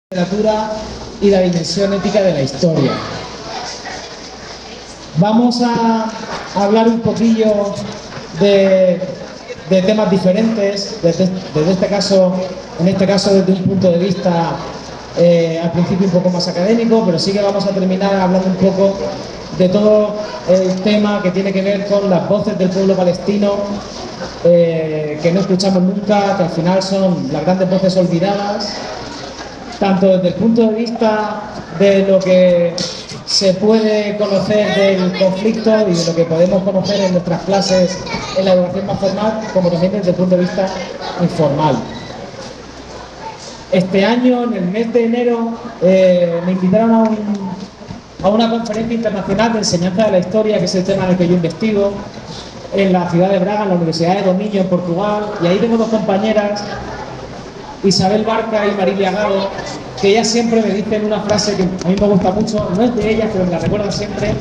Literatura y la dimensión ética de la historia. Vamos a hablar un poquillo de temas diferentes, en este caso desde un punto de vista al principio un poco más académico, pero sí que vamos a terminar hablando un poco de todo el tema que tiene que ver con las voces del pueblo palestino que no escuchamos nunca, que al final son las grandes voces olvidadas, tanto desde el punto de vista de lo que se puede conocer del conflicto y de lo que podemos conocer en nuestras clases en la educación más formal, como también desde el punto de vista informal. Este año, en el mes de enero, me invitaron a una conferencia internacional de enseñanza de la historia, que es el tema en el que yo investigo, en la ciudad de Braga, en la Universidad de Dominio, en Portugal, y ahí tengo dos compañeras, Isabel Barca y Marilia Gado, que ellas siempre me dicen una frase que a mí me gusta mucho, no es de ellas, pero me la recuerdan siempre,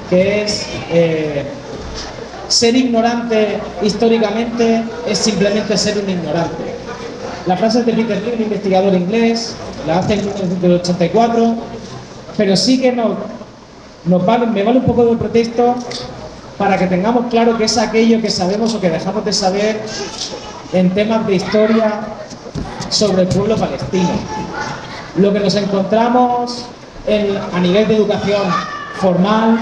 que es ser ignorante históricamente es simplemente ser un ignorante. La frase es de Peter Lee, un investigador inglés, la hace en 1984, pero sí que me vale un poco de pretexto para que tengamos claro que es aquello que sabemos o que dejamos de saber en temas de historia sobre el pueblo palestino. Lo que nos encontramos a nivel de educación formal,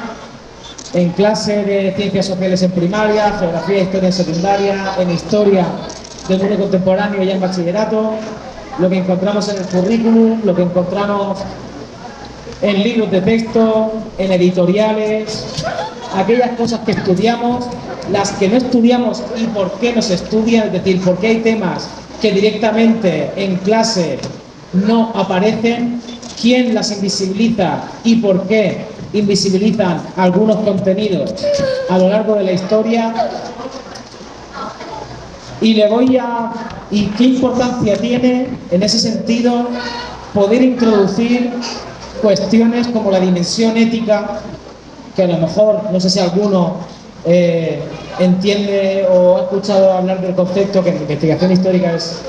en clase de ciencias sociales en primaria, geografía e historia en secundaria, en historia del mundo contemporáneo ya en bachillerato, lo que encontramos en el currículum, lo que encontramos en libros de texto, en editoriales, aquellas cosas que estudiamos, las que no estudiamos y por qué nos estudian, es decir, por qué hay temas que directamente en clase no aparecen, quién las invisibiliza y por qué invisibilizan algunos contenidos a lo largo de la historia, y qué importancia tiene en ese sentido poder introducir cuestiones como la dimensión ética, que a lo mejor, no sé si alguno entiende o ha escuchado hablar del concepto, que en investigación histórica es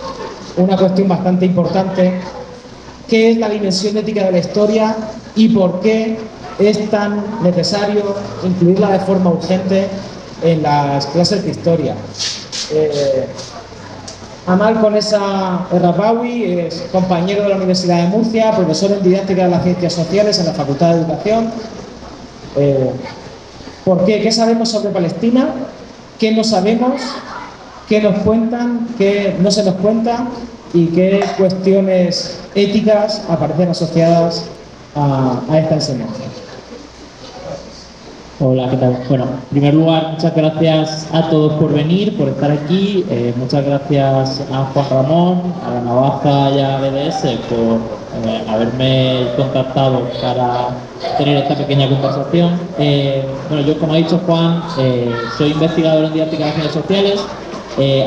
una cuestión bastante importante. ¿Qué es la dimensión ética de la historia y por qué es tan necesario incluirla de forma urgente en las clases de historia? Amal Conesa Errabawi es compañero de la Universidad de Murcia, profesor en didáctica de las ciencias sociales en la Facultad de Educación. ¿Por qué? ¿Qué sabemos sobre Palestina? ¿Qué no sabemos? ¿Qué nos cuentan? ¿Qué no se nos cuenta? ¿Y qué cuestiones éticas aparecen asociadas a esta enseñanza? Hola, ¿qué tal? Bueno, en primer lugar, muchas gracias a todos por venir, por estar aquí. Muchas gracias a Juan Ramón, a la Navaja y a BDS por haberme contactado para tener esta pequeña conversación. Bueno, yo, como ha dicho Juan, soy investigador en didáctica de las ciencias sociales,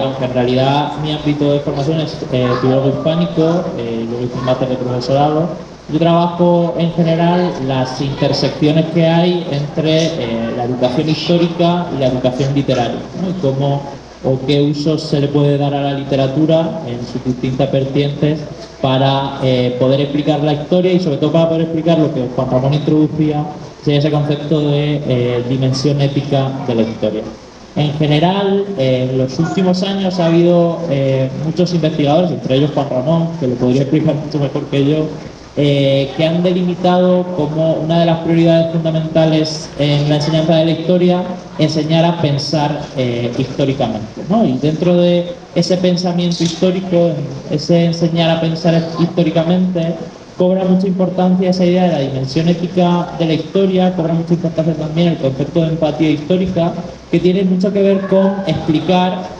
aunque en realidad mi ámbito de formación es filólogo hispánico, luego hice un máster de profesorado. Yo trabajo en general las intersecciones que hay entre la educación histórica y la educación literaria, ¿no? Y cómo o qué usos se le puede dar a la literatura en sus distintas vertientes para poder explicar la historia y sobre todo para poder explicar lo que Juan Ramón introducía, ese concepto de dimensión ética de la historia. En general, en los últimos años ha habido muchos investigadores, entre ellos Juan Ramón, que lo podría explicar mucho mejor que yo, que han delimitado como una de las prioridades fundamentales en la enseñanza de la historia enseñar a pensar históricamente, ¿no? Y dentro de ese pensamiento histórico, ese enseñar a pensar históricamente, cobra mucha importancia esa idea de la dimensión ética de la historia, cobra mucha importancia también el concepto de empatía histórica, que tiene mucho que ver con explicar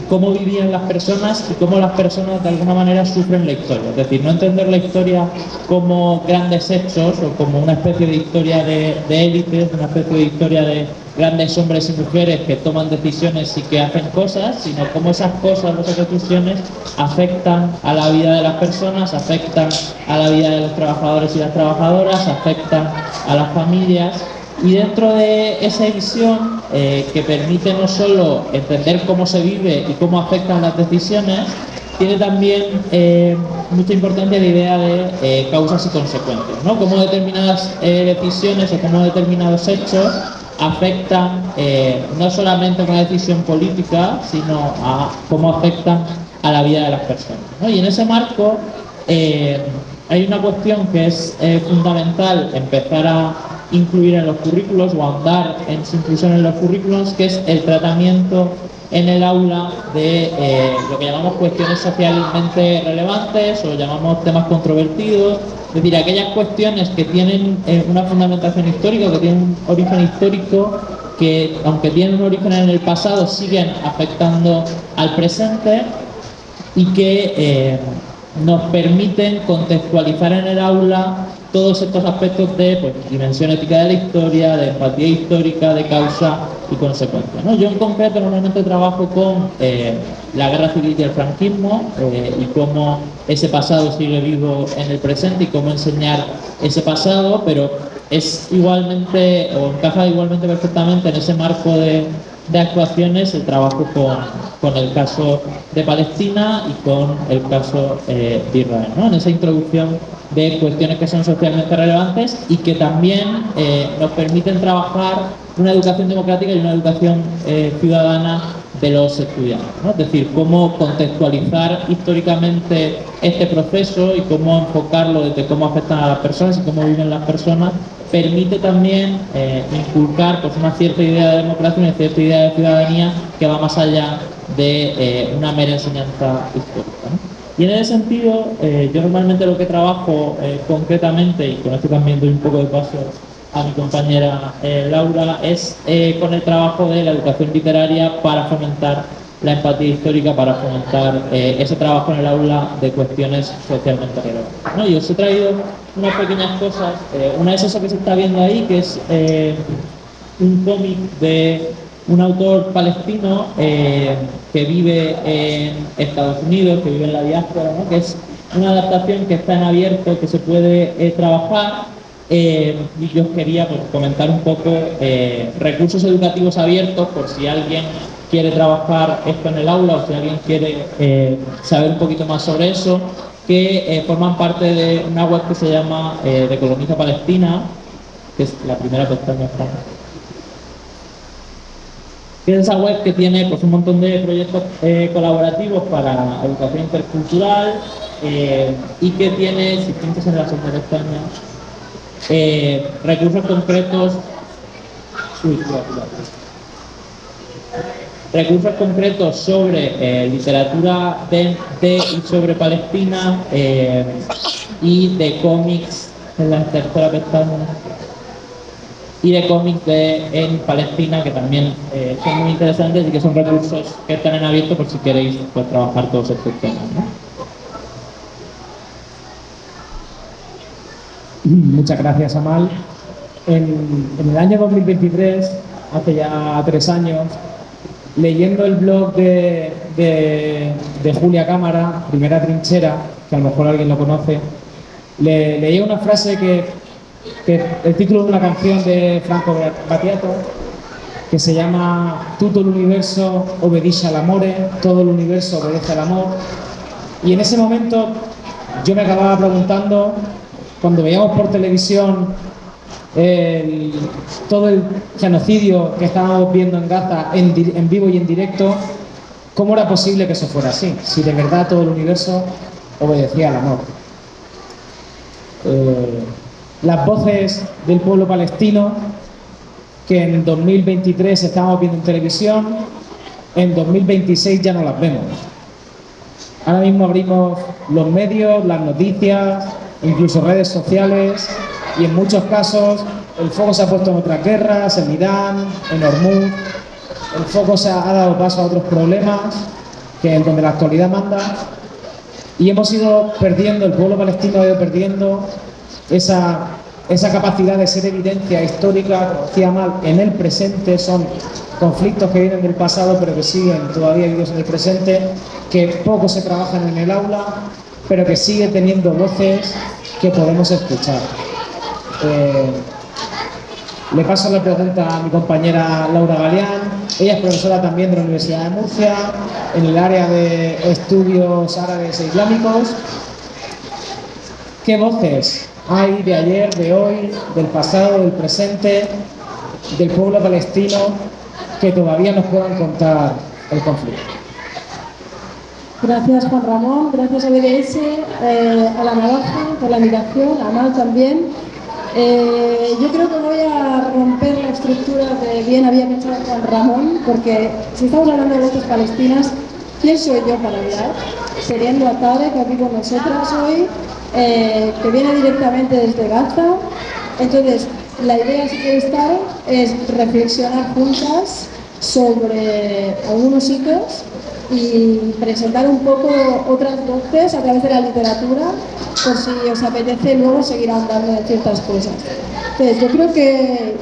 cómo vivían las personas y cómo las personas de alguna manera sufren la historia. Es decir, no entender la historia como grandes hechos o como una especie de historia de élites, una especie de historia de grandes hombres y mujeres que toman decisiones y que hacen cosas, sino cómo esas cosas, esas decisiones afectan a la vida de las personas, afectan a la vida de los trabajadores y las trabajadoras, afectan a las familias. Y dentro de esa visión que permite no solo entender cómo se vive y cómo afectan las decisiones, tiene también mucha importancia la idea de causas y consecuencias, ¿no? Cómo determinadas decisiones o cómo determinados hechos afectan no solamente a una decisión política, sino a cómo afectan a la vida de las personas, ¿no? Y en ese marco hay una cuestión que es fundamental empezar a incluir en los currículos o ahondar en su inclusión en los currículos, que es el tratamiento en el aula de lo que llamamos cuestiones socialmente relevantes o llamamos temas controvertidos, es decir, aquellas cuestiones que tienen una fundamentación histórica, que tienen un origen histórico, que aunque tienen un origen en el pasado siguen afectando al presente y que nos permiten contextualizar en el aula todos estos aspectos de dimensión ética de la historia, de empatía histórica, de causa y consecuencia, ¿no? Yo en concreto normalmente trabajo con la guerra civil y el franquismo y cómo ese pasado sigue vivo en el presente y cómo enseñar ese pasado, pero es igualmente o encaja igualmente perfectamente en ese marco de actuaciones el trabajo con el caso de Palestina y con el caso de Israel, ¿no? En esa introducción de cuestiones que son socialmente relevantes y que también nos permiten trabajar una educación democrática y una educación ciudadana de los estudiantes, ¿no? Es decir, cómo contextualizar históricamente este proceso y cómo enfocarlo desde cómo afectan a las personas y cómo viven las personas permite también inculcar una cierta idea de democracia, una cierta idea de ciudadanía que va más allá de una mera enseñanza histórica, ¿no? Y en ese sentido, yo normalmente lo que trabajo concretamente, y con esto también doy un poco de paso a mi compañera Laura, es con el trabajo de la educación literaria para fomentar la empatía histórica, para fomentar ese trabajo en el aula de cuestiones socialmente relevantes, ¿no? Y os he traído unas pequeñas cosas, una es eso que se está viendo ahí, que es un cómic de un autor palestino que vive en Estados Unidos, que vive en la diáspora, ¿no? Que es una adaptación que está en abierto, que se puede trabajar, y yo os quería comentar un poco recursos educativos abiertos por si alguien quiere trabajar esto en el aula o si alguien quiere saber un poquito más sobre eso, que forman parte de una web que se llama Decoloniza Palestina, que es la primera pestaña. Que es esa web que tiene un montón de proyectos colaborativos para educación intercultural y que tiene, si pintas en la segunda pestaña, recursos concretos. Recursos concretos sobre literatura de y sobre Palestina y de cómics en la tercera pestaña y de cómics en Palestina que también son muy interesantes y que son recursos que están en abierto por si queréis trabajar todos estos temas, ¿no? Muchas gracias, Amal. En el año 2023, hace ya 3 años, leyendo el blog de Julia Cámara, Primera Trinchera, que a lo mejor alguien lo conoce, leí una frase que el título de una canción de Franco Battiato, que se llama Tutto l'universo obbedisce all'amore, todo el universo obedece al amor. Y en ese momento yo me acababa preguntando, cuando veíamos por televisión todo el genocidio que estábamos viendo en Gaza en vivo y en directo, ¿cómo era posible que eso fuera así? Si de verdad todo el universo obedecía al amor. Las voces del pueblo palestino, que en 2023 estábamos viendo en televisión, en 2026 ya no las vemos. Ahora mismo abrimos los medios, las noticias, incluso redes sociales, y en muchos casos el foco se ha puesto en otras guerras, en Irán, en Hormuz. El foco se ha dado paso a otros problemas que donde la actualidad manda, y hemos ido perdiendo, el pueblo palestino ha ido perdiendo esa capacidad de ser evidencia histórica, como decía Mal, en el presente. Son conflictos que vienen del pasado pero que siguen todavía vivos en el presente, que poco se trabajan en el aula, pero que sigue teniendo voces que podemos escuchar. Le paso la pregunta a mi compañera Laura Galeán. Ella es profesora también de la Universidad de Murcia, en el área de estudios árabes e islámicos. ¿Qué voces hay de ayer, de hoy, del pasado, del presente, del pueblo palestino que todavía nos puedan contar el conflicto? Gracias, Juan Ramón, gracias a BDS, a la Navaja por la invitación, a Amal también. Yo creo que voy a romper la estructura de bien había pensado Juan Ramón, porque si estamos hablando de voces palestinas, ¿quién soy yo para hablar? Serién Ouattara, que aquí con nosotras hoy, que viene directamente desde Gaza. Entonces, la idea, si quiere estar, es reflexionar juntas sobre algunos hitos y presentar un poco otras voces a través de la literatura, por si os apetece luego seguir ahondando en ciertas cosas. Entonces, yo creo que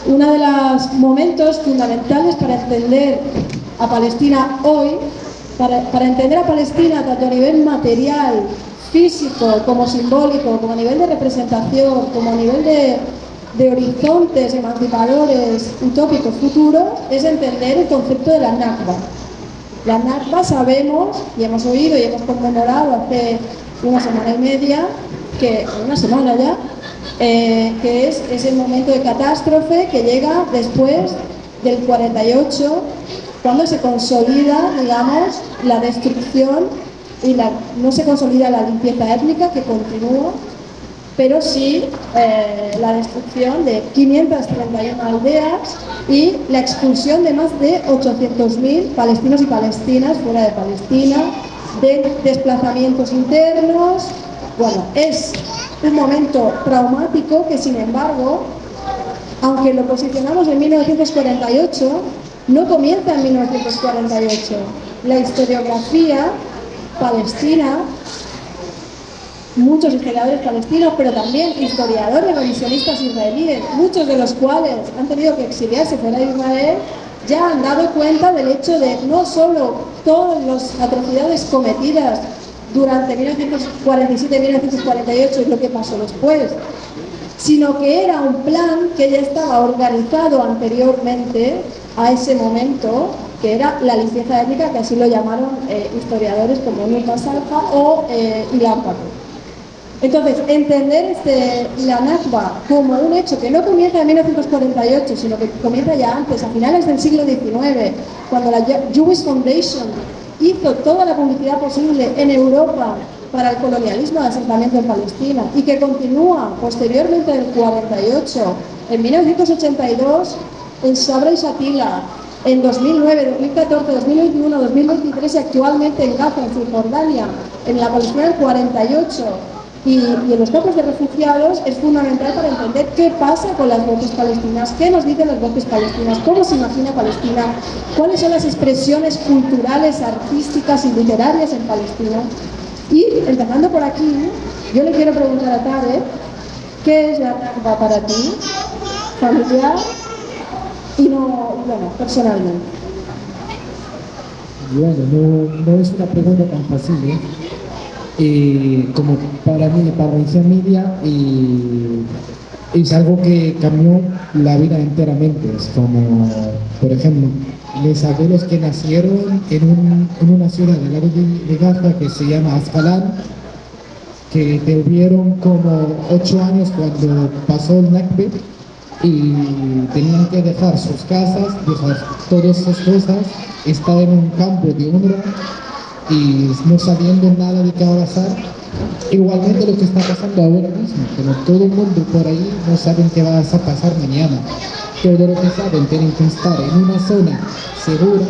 uno de los momentos fundamentales para entender a Palestina hoy, para entender a Palestina tanto a nivel material, físico, como simbólico, como a nivel de representación, como a nivel de horizontes emancipadores, utópicos, futuros, es entender el concepto de la Nakba. La Nakba sabemos, y hemos oído y hemos conmemorado hace una semana y media, una semana ya, que es ese momento de catástrofe que llega después del 48, cuando se consolida, digamos, la destrucción y no se consolida la limpieza étnica, que continúa, pero sí la destrucción de 531 aldeas y la expulsión de más de 800.000 palestinos y palestinas fuera de Palestina, de desplazamientos internos. Bueno, es un momento traumático que, sin embargo, aunque lo posicionamos en 1948, no comienza en 1948. La historiografía palestina, muchos historiadores palestinos, pero también historiadores revisionistas israelíes, muchos de los cuales han tenido que exiliarse fuera de Israel, ya han dado cuenta del hecho de no solo todas las atrocidades cometidas durante 1947-1948 y lo que pasó después, sino que era un plan que ya estaba organizado anteriormente a ese momento, que era la limpieza étnica, que así lo llamaron historiadores como Nuka Salha o Ilan Pappé. Entonces, entender la Nakba como un hecho que no comienza en 1948, sino que comienza ya antes, a finales del siglo XIX, cuando la Jewish Foundation hizo toda la publicidad posible en Europa para el colonialismo de asentamiento en Palestina, y que continúa posteriormente en el 48, en 1982, en Sabra y Shatila, en 2009, 2014, 2021, 2023 y actualmente en Gaza, en Cisjordania, en la Palestina del 48 y en los campos de refugiados, es fundamental para entender qué pasa con las voces palestinas, qué nos dicen las voces palestinas, cómo se imagina Palestina, cuáles son las expresiones culturales, artísticas y literarias en Palestina. Y empezando por aquí, yo le quiero preguntar a Tarek, ¿qué es la Nakba para ti, familiar y bueno, personalmente? Bueno, no es una pregunta tan fácil, como para mí, para Región Media, es algo que cambió la vida enteramente. Es como, por ejemplo, mis abuelos que nacieron en una ciudad del lado de Gaza que se llama Ascalán, que tuvieron como 8 años cuando pasó el Nakba y tenían que dejar sus casas, dejar todas sus cosas, estar en un campo de UNRWA y no sabiendo nada de qué va a pasar. Igualmente lo que está pasando ahora mismo, como todo el mundo por ahí no saben qué va a pasar mañana. Todo lo que saben tienen que estar en una zona segura,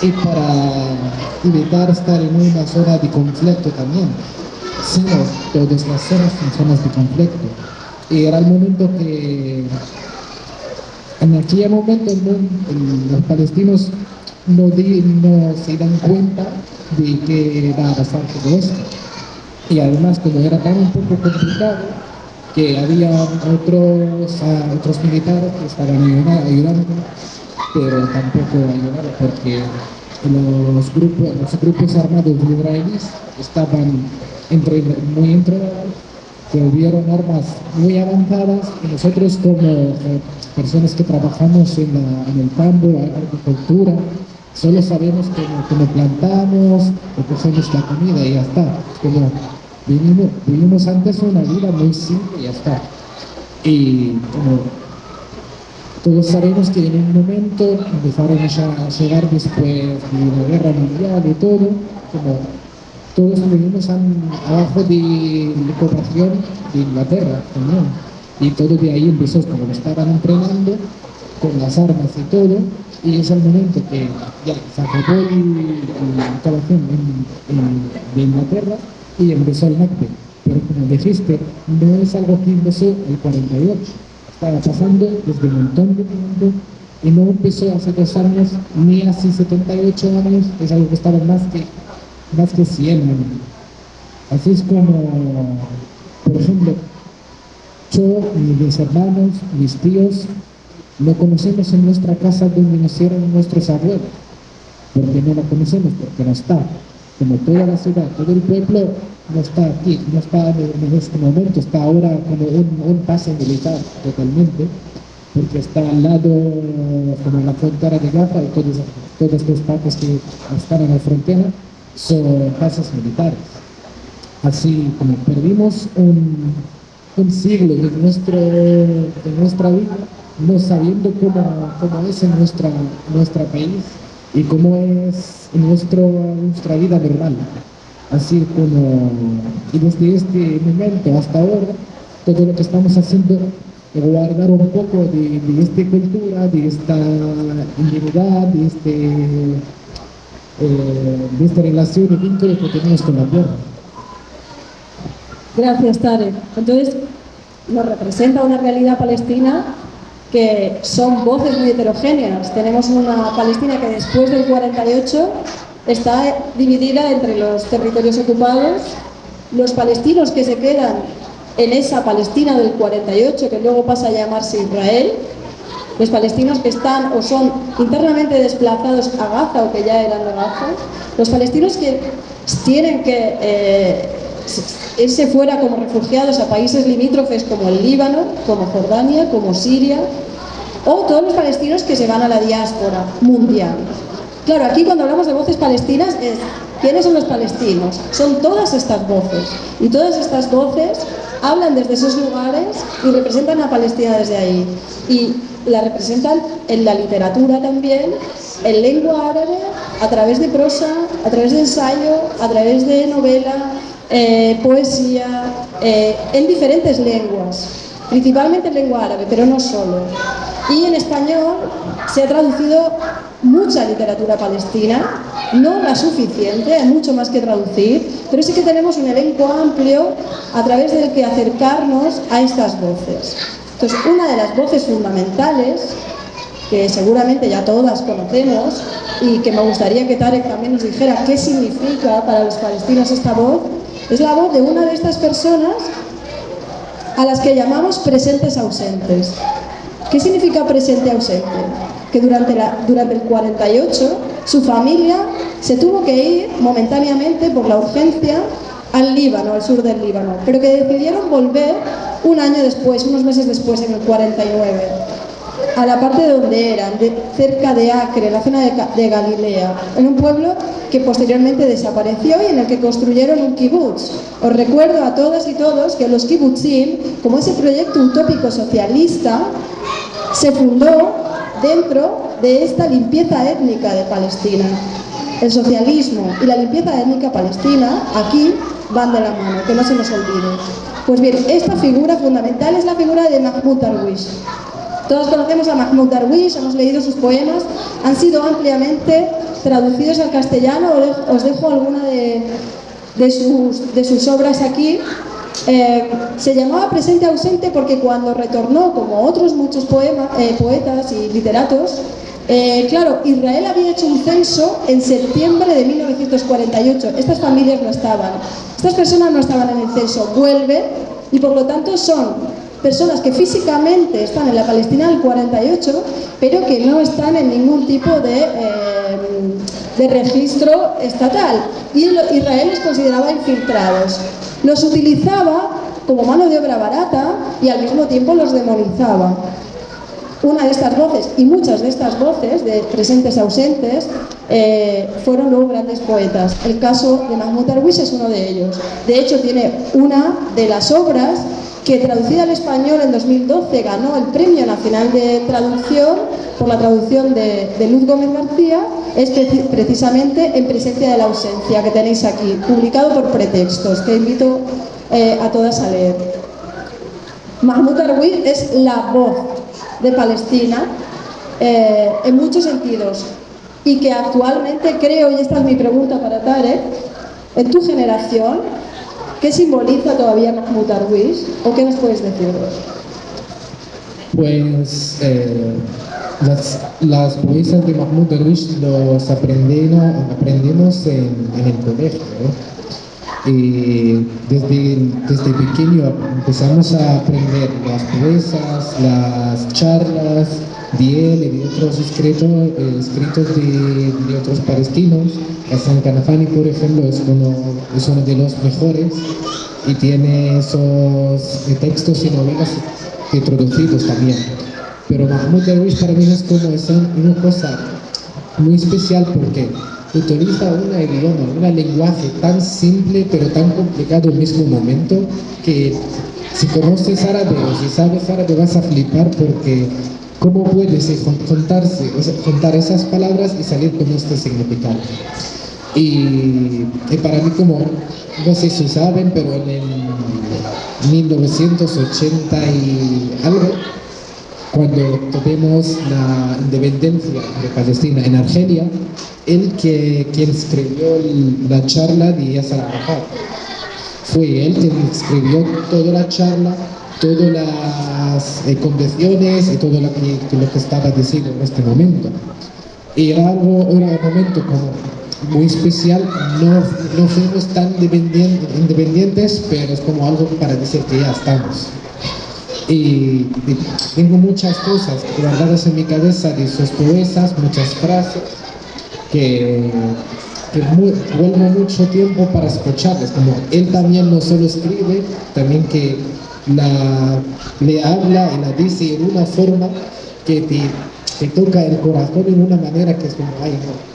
y para evitar estar en una zona de conflicto también. Sí, todas las zonas son zonas de conflicto. Y era el momento que, en aquel momento, los palestinos no se dan cuenta de que va a pasar todo esto. Y además, como era tan un poco complicado, que había otros militares que estaban ayudando, pero tampoco ayudaron porque los grupos armados israelíes estaban muy entrenados que hubieron normas muy avanzadas y nosotros como personas que trabajamos en el campo, la agricultura, solo sabemos cómo plantamos, cogemos la comida y ya está. Como vivimos antes una vida muy simple y ya está. Y como todos sabemos que en un momento empezaron a llegar después de la guerra mundial y todo, como todos vivimos abajo de la cooperación de Inglaterra también. Y todo de ahí empezó, como lo estaban entrenando con las armas y todo, y es el momento que ya se acabó la cooperación de Inglaterra y empezó el NACTE. Pero como dijiste, no es algo que empezó el 48. Estaba pasando desde un montón de tiempo y no empezó hace 2 años ni hace 78 años, es algo que estaba más que 100 años. Así es como, por ejemplo, yo, mis hermanos, mis tíos, no conocemos en nuestra casa donde nacieron nuestros abuelos, porque no la conocemos, porque no está. Como toda la ciudad, todo el pueblo no está aquí, no está en este momento, está ahora como un base militar totalmente, porque está al lado como la frontera de Gaza y todas las partes que están en la frontera son bases militares. Así como perdimos un siglo de nuestra vida, no sabiendo cómo es en nuestro país y cómo es en nuestra vida normal. Así como, y desde este momento hasta ahora, todo lo que estamos haciendo es guardar un poco de esta cultura, de esta individualidad, de esta relación y vínculo que tenemos con la tierra. Gracias, Tarek. Entonces, nos representa una realidad palestina que son voces muy heterogéneas. Tenemos una Palestina que después del 48 está dividida entre los territorios ocupados, los palestinos que se quedan en esa Palestina del 48, que luego pasa a llamarse Israel, los palestinos que están o son internamente desplazados a Gaza o que ya eran de Gaza, los palestinos que tienen que irse fuera como refugiados a países limítrofes como el Líbano, como Jordania, como Siria, o todos los palestinos que se van a la diáspora mundial. Claro, aquí cuando hablamos de voces palestinas es ¿quiénes son los palestinos? Son todas estas voces, y todas estas voces hablan desde esos lugares y representan a Palestina desde ahí, y la representan en la literatura también, en lengua árabe, a través de prosa, a través de ensayo, a través de novela, poesía, en diferentes lenguas, principalmente en lengua árabe, pero no solo. Y en español se ha traducido mucha literatura palestina, no la suficiente, hay mucho más que traducir, pero sí que tenemos un elenco amplio a través del que acercarnos a estas voces. Entonces, una de las voces fundamentales, que seguramente ya todas conocemos, y que me gustaría que Tarek también nos dijera qué significa para los palestinos esta voz, es la voz de una de estas personas a las que llamamos presentes ausentes. ¿Qué significa presente ausente? Que durante el 48 su familia se tuvo que ir momentáneamente por la urgencia al Líbano, al sur del Líbano, pero que decidieron volver un año después, unos meses después, en el 49, a la parte de donde eran, cerca de Acre, la zona de Galilea, en un pueblo que posteriormente desapareció y en el que construyeron un kibutz. Os recuerdo a todas y todos que los kibutzim, como ese proyecto utópico socialista, se fundó dentro de esta limpieza étnica de Palestina. El socialismo y la limpieza étnica palestina aquí van de la mano, que no se nos olvide. Pues bien, esta figura fundamental es la figura de Mahmoud Darwish. Todos conocemos a Mahmoud Darwish, hemos leído sus poemas, han sido ampliamente traducidos al castellano, os dejo alguna de sus obras aquí. Se llamaba Presente Ausente porque cuando retornó, como otros muchos poetas y literatos, claro, Israel había hecho un censo en septiembre de 1948, estas familias no estaban, estas personas no estaban en el censo, vuelven y por lo tanto son personas que físicamente están en la Palestina del 48, pero que no están en ningún tipo de registro estatal. Y Israel los consideraba infiltrados. Los utilizaba como mano de obra barata y al mismo tiempo los demonizaba. Una de estas voces, y muchas de estas voces, de presentes ausentes, fueron luego grandes poetas. El caso de Mahmoud Darwish es uno de ellos. De hecho, tiene una de las obras que, traducida al español en 2012, ganó el Premio Nacional de Traducción por la traducción de Luz Gómez García, es precisamente En presencia de la ausencia, que tenéis aquí, publicado por Pretextos, que invito a todas a leer. Mahmoud Darwish es la voz de Palestina en muchos sentidos, y que actualmente creo, y esta es mi pregunta para Tarek, en tu generación, ¿qué simboliza todavía Mahmoud Darwish o qué nos puedes decir? Pues las poesías de Mahmoud Darwish los aprendimos en el colegio, ¿no? Y desde pequeño empezamos a aprender las poesías, las charlas de él y de otros escritos de otros palestinos. Hassan Kanafani, por ejemplo, es uno de los mejores y tiene esos textos y novelas traducidos también. Pero Mahmoud Darwish para mí es como una cosa muy especial porque utiliza un idioma, un lenguaje tan simple pero tan complicado al mismo momento que si conoces árabe o si sabes árabe vas a flipar porque cómo puedes juntar esas palabras y salir con este significado. Y para mí, como no sé si saben, pero en el 1980 y algo, cuando tuvimos la independencia de Palestina en Argelia, quien escribió la charla de Yasser Arafat. Fue él quien escribió toda la charla, todas las condiciones y todo lo que estaba diciendo en este momento. Y era un momento como muy especial, no fuimos tan independientes, pero es como algo para decir que ya estamos. Y tengo muchas cosas guardadas en mi cabeza de sus poesías, muchas frases que vuelvo mucho tiempo para escucharlas, como él también no solo escribe, también que le habla y la dice en una forma que te toca el corazón en una manera que es como, ay no.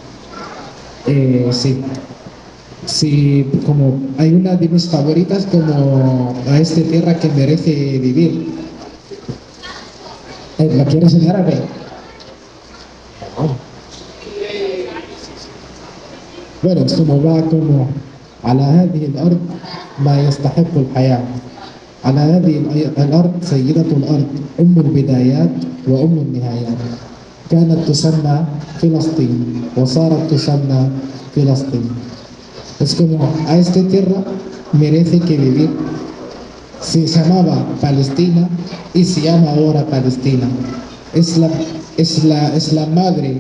Sí, como hay una de mis favoritas como A esta tierra que merece vivir. ¿La quieres en árabe? Bueno, es como va como على هذه الأرض ما يستحق الحياة على هذه الأرض سيدة الأرض أم البدايات وأم النهايات كانت تسمى فلسطين وصارت تسمى فلسطين. Es como a esta tierra merece que vivir. Se llamaba Palestina y se llama ahora Palestina. Es la madre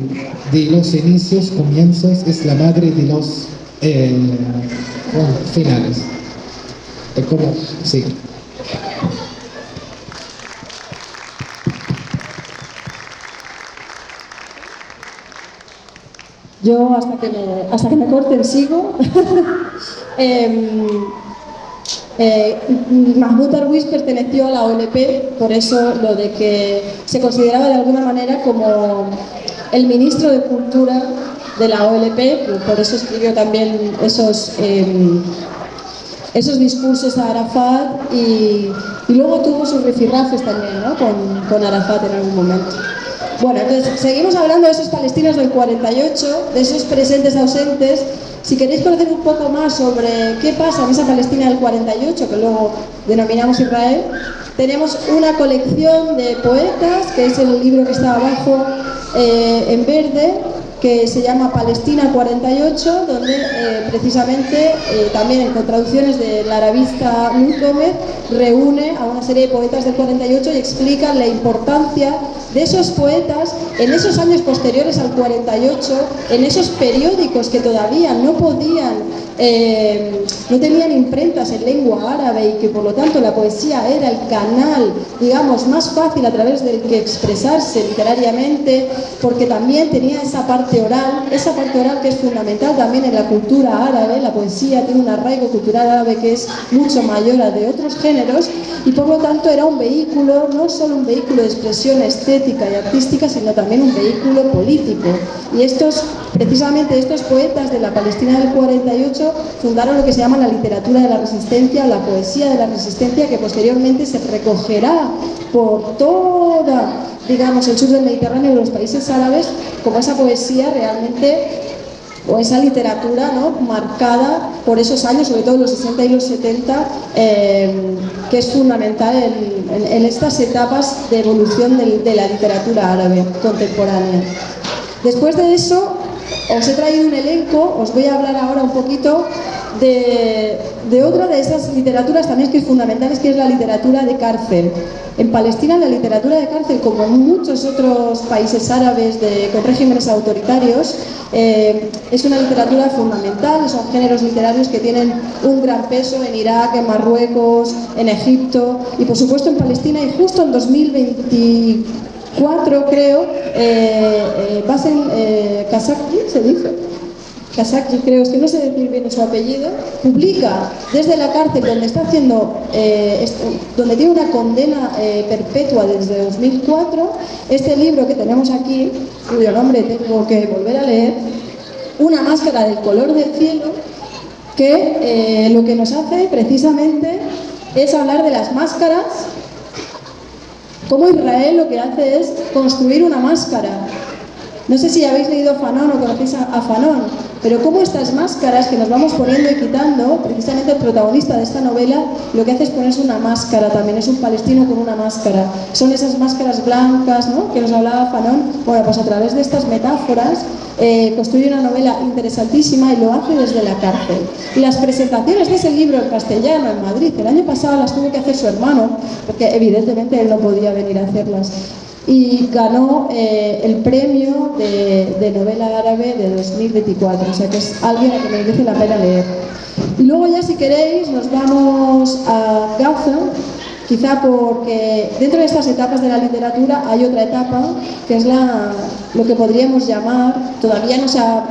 de los inicios, comienzos, es la madre de los finales. Es como, sí. Yo hasta que me corten sigo. Mahmoud Darwish perteneció a la OLP, por eso lo de que se consideraba de alguna manera como el ministro de Cultura de la OLP, por eso escribió también esos discursos a Arafat y luego tuvo sus rifirrafes también, ¿no? con Arafat en algún momento. Bueno, entonces seguimos hablando de esos palestinos del 48, de esos presentes ausentes. Si queréis conocer un poco más sobre qué pasa en esa Palestina del 48, que luego denominamos Israel, tenemos una colección de poetas, que es el libro que está abajo en verde, que se llama Palestina 48, donde precisamente también con traducciones del arabista Luz Gómez reúne a una serie de poetas del 48 y explica la importancia de esos poetas en esos años posteriores al 48, en esos periódicos que todavía no podían no tenían imprentas en lengua árabe y que por lo tanto la poesía era el canal, digamos, más fácil a través del que expresarse literariamente, porque también tenía esa parte oral que es fundamental también en la cultura árabe. La poesía tiene un arraigo cultural árabe que es mucho mayor a de otros géneros, y por lo tanto era un vehículo, no solo un vehículo de expresión estética y artística, sino también un vehículo político. Y precisamente estos poetas de la Palestina del 48 fundaron lo que se llama la literatura de la resistencia o la poesía de la resistencia, que posteriormente se recogerá por toda, digamos, el sur del Mediterráneo y los países árabes como esa poesía realmente, o esa literatura, ¿no?, marcada por esos años, sobre todo los 60 y los 70, que es fundamental en estas etapas de evolución de la literatura árabe contemporánea. Después de eso, os he traído un elenco, os voy a hablar ahora un poquito de otra de esas literaturas también que es fundamental, que es la literatura de cárcel. En Palestina la literatura de cárcel, como en muchos otros países árabes con regímenes autoritarios, es una literatura fundamental. Son géneros literarios que tienen un gran peso en Irak, en Marruecos, en Egipto y por supuesto en Palestina. Y justo en 2024 creo, Bassem Khashoggi, se dice, Khashoggi creo, es que no sé decir bien su apellido, publica desde la cárcel donde está haciendo, donde tiene una condena perpetua desde 2004, este libro que tenemos aquí, cuyo nombre tengo que volver a leer, Una máscara del color del cielo, que lo que nos hace precisamente es hablar de las máscaras, cómo Israel lo que hace es construir una máscara. No sé si habéis leído Fanon o conocéis a Fanon, pero cómo estas máscaras que nos vamos poniendo y quitando, precisamente el protagonista de esta novela lo que hace es ponerse una máscara también, es un palestino con una máscara. Son esas máscaras blancas, ¿no?, que nos hablaba Fanon. Bueno, pues a través de estas metáforas construye una novela interesantísima y lo hace desde la cárcel. Y las presentaciones de ese libro en castellano en Madrid el año pasado las tuvo que hacer su hermano, porque evidentemente él no podía venir a hacerlas. Y ganó el premio de novela árabe de 2024, o sea que es alguien a quien merece la pena leer. Y luego ya, si queréis, nos vamos a Gaza, quizá porque dentro de estas etapas de la literatura hay otra etapa que es lo que podríamos llamar, todavía no se ha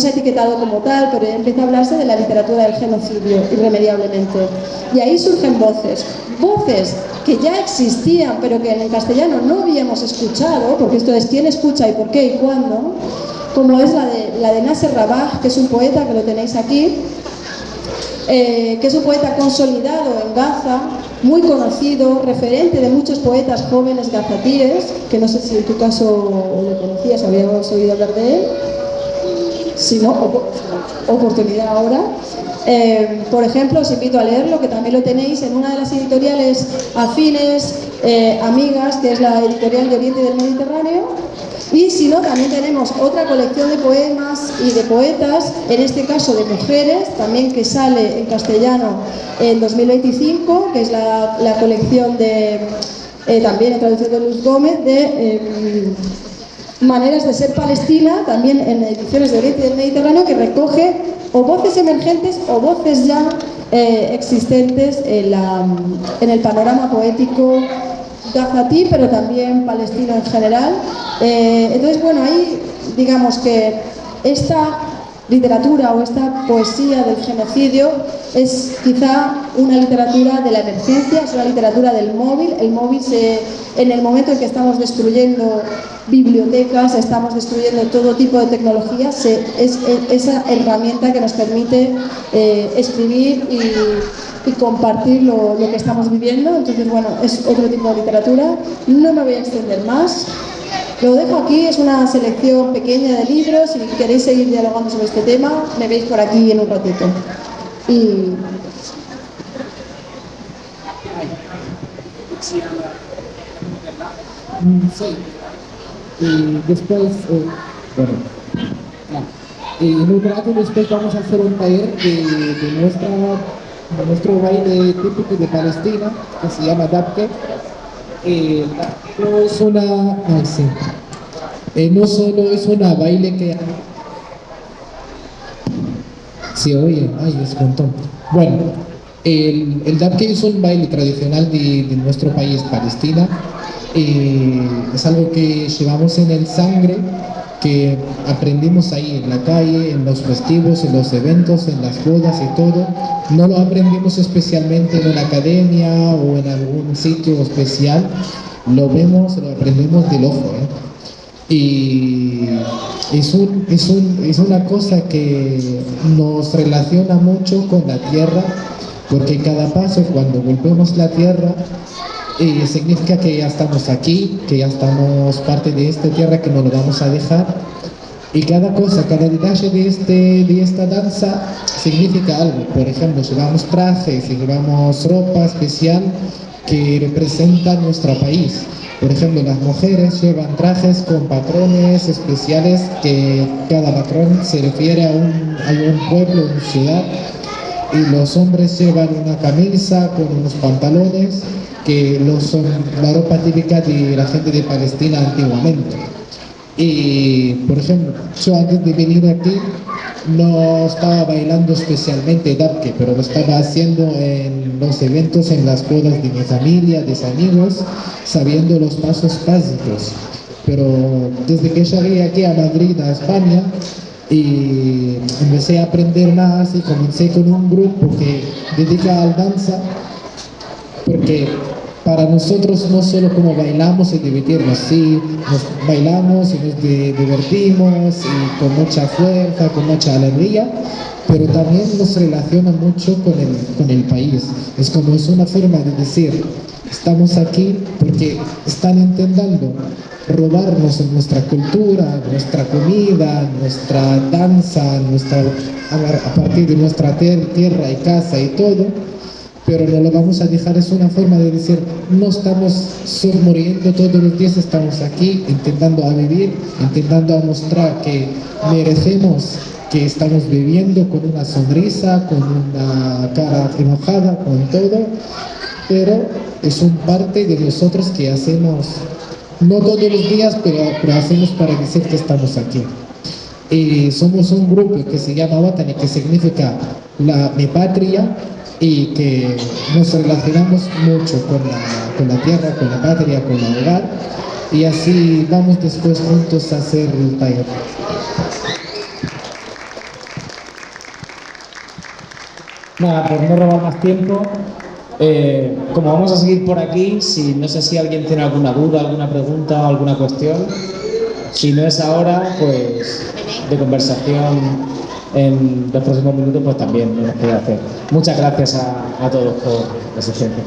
etiquetado como tal, pero empieza a hablarse de la literatura del genocidio, irremediablemente. Y ahí surgen voces que ya existían, pero que en el castellano no habíamos escuchado, porque esto es quién escucha y por qué y cuándo, como es la de Nasser Rabah, que es un poeta, que lo tenéis aquí, que es un poeta consolidado en Gaza, muy conocido, referente de muchos poetas jóvenes gazatíes, que no sé si en tu caso lo conocías o habías oído hablar de él. Si no, oportunidad ahora. Por ejemplo, os invito a leerlo, que también lo tenéis en una de las editoriales afines, amigas, que es la editorial de Oriente y del Mediterráneo. Y si no, también tenemos otra colección de poemas y de poetas, en este caso de mujeres, también que sale en castellano en 2025, que es la colección también en traducción de Luz Gómez, de Maneras de ser Palestina, también en ediciones de Oriente y del Mediterráneo, que recoge o voces emergentes o voces ya existentes en el panorama poético gazatí, pero también palestino en general. Entonces, bueno, ahí digamos que esta literatura o esta poesía del genocidio es quizá una literatura de la emergencia, es una literatura del móvil. El móvil, en el momento en que estamos destruyendo bibliotecas, estamos destruyendo todo tipo de tecnologías, es esa herramienta que nos permite escribir y compartir lo que estamos viviendo. Entonces, bueno, es otro tipo de literatura. No me voy a extender más. Lo dejo aquí, es una selección pequeña de libros. Si queréis seguir dialogando sobre este tema, me veis por aquí en un ratito. Y sí. Y después, bueno, en un rato después vamos a hacer un taller de nuestro baile típico de Palestina, que se llama Dabke. No es no solo es una baile que Se oye, ay, es un montón. Bueno, el dabke es un baile tradicional de nuestro país, Palestina. Es algo que llevamos en el sangre, que aprendimos ahí en la calle, en los festivos, en los eventos, en las bodas y todo. No lo aprendimos especialmente en una academia o en algún sitio especial. Lo vemos, lo aprendemos del ojo, ¿eh? Y es una cosa que nos relaciona mucho con la tierra, porque cada paso, cuando golpeamos la tierra, significa que ya estamos aquí, que ya estamos parte de esta tierra, que no lo vamos a dejar. Y cada cosa, cada detalle de esta danza significa algo. Por ejemplo, llevamos trajes y llevamos ropa especial que representa nuestro país. Por ejemplo, las mujeres llevan trajes con patrones especiales, que cada patrón se refiere a un pueblo, una ciudad. Y los hombres llevan una camisa con unos pantalones que son la ropa típica de la gente de Palestina antiguamente. Y, por ejemplo, yo antes de venir aquí no estaba bailando especialmente dabke, pero lo estaba haciendo en los eventos, en las bodas de mi familia, de mis amigos, sabiendo los pasos básicos. Pero desde que llegué aquí a Madrid, a España, y empecé a aprender más y comencé con un grupo que dedica al danza, porque para nosotros no solo como bailamos y divertirnos, sí, nos bailamos y nos divertimos y con mucha fuerza, con mucha alegría, pero también nos relaciona mucho con el país. Es como es una forma de decir, estamos aquí porque están intentando robarnos nuestra cultura, nuestra comida, nuestra danza, a partir de nuestra tierra y casa y todo, pero no lo vamos a dejar. Es una forma de decir, no estamos muriendo todos los días, estamos aquí intentando a vivir, intentando a mostrar que merecemos, que estamos viviendo con una sonrisa, con una cara enojada, con todo, pero es un parte de nosotros que hacemos, no todos los días, pero hacemos para decir que estamos aquí. Y somos un grupo que se llama Watani, que significa mi patria, y que nos relacionamos mucho con la tierra, con la patria, con el hogar, y así vamos después juntos a hacer el taller. Nada, por no robar más tiempo, como vamos a seguir por aquí, no sé si alguien tiene alguna duda, alguna pregunta, alguna cuestión. Si no es ahora, pues de conversación en los próximos minutos, pues también nos puede hacer. Muchas gracias a todos por la asistencia.